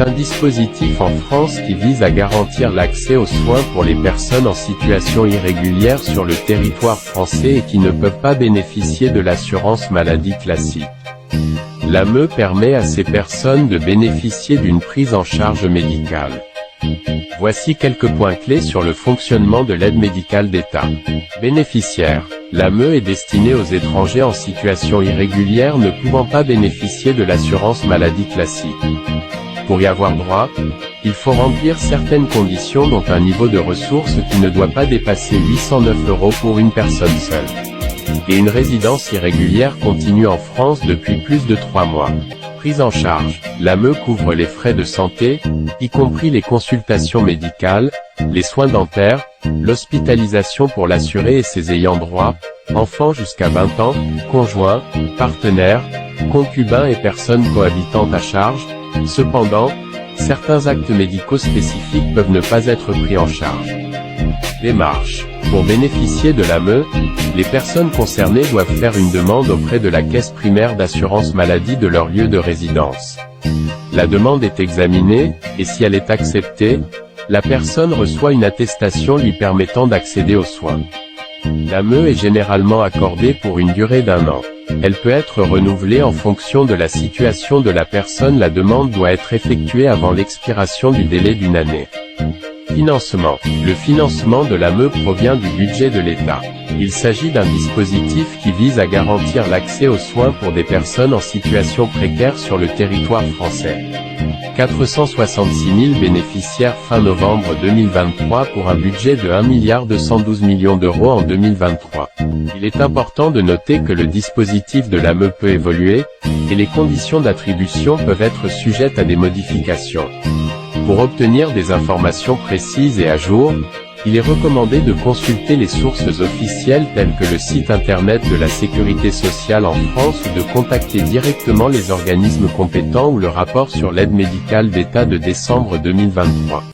un dispositif en France qui vise à garantir l'accès aux soins pour les personnes en situation irrégulière sur le territoire français et qui ne peuvent pas bénéficier de l'assurance maladie classique. L'AME permet à ces personnes de bénéficier d'une prise en charge médicale. Voici quelques points clés sur le fonctionnement de l'aide médicale d'État. Bénéficiaire. L'AME est destinée aux étrangers en situation irrégulière ne pouvant pas bénéficier de l'assurance maladie classique. Pour y avoir droit, il faut remplir certaines conditions dont un niveau de ressources qui ne doit pas dépasser 809 € pour une personne seule. Et une résidence irrégulière continue en France depuis plus de 3 mois. Prise en charge. L'AME couvre les frais de santé, y compris les consultations médicales, les soins dentaires, l'hospitalisation pour l'assuré et ses ayants droit, enfants jusqu'à 20 ans, conjoints, partenaires, concubins et personnes cohabitantes à charge. Cependant, certains actes médicaux spécifiques peuvent ne pas être pris en charge. Démarche. Pour bénéficier de l'AME, les personnes concernées doivent faire une demande auprès de la caisse primaire d'assurance maladie de leur lieu de résidence. La demande est examinée, et si elle est acceptée, la personne reçoit une attestation lui permettant d'accéder aux soins. L'AME est généralement accordée pour une durée d'1 an. Elle peut être renouvelée en fonction de la situation de la personne. La demande doit être effectuée avant l'expiration du délai d'1 année. Financement. Le financement de l'AME provient du budget de l'État. Il s'agit d'un dispositif qui vise à garantir l'accès aux soins pour des personnes en situation précaire sur le territoire français. 466 000 bénéficiaires fin novembre 2023 pour un budget de 1,212 milliard d'euros en 2023. Il est important de noter que le dispositif de l'AME peut évoluer, et les conditions d'attribution peuvent être sujettes à des modifications. Pour obtenir des informations précises et à jour, il est recommandé de consulter les sources officielles telles que le site internet de la Sécurité sociale en France ou de contacter directement les organismes compétents ou le rapport sur l'aide médicale d'État de décembre 2023.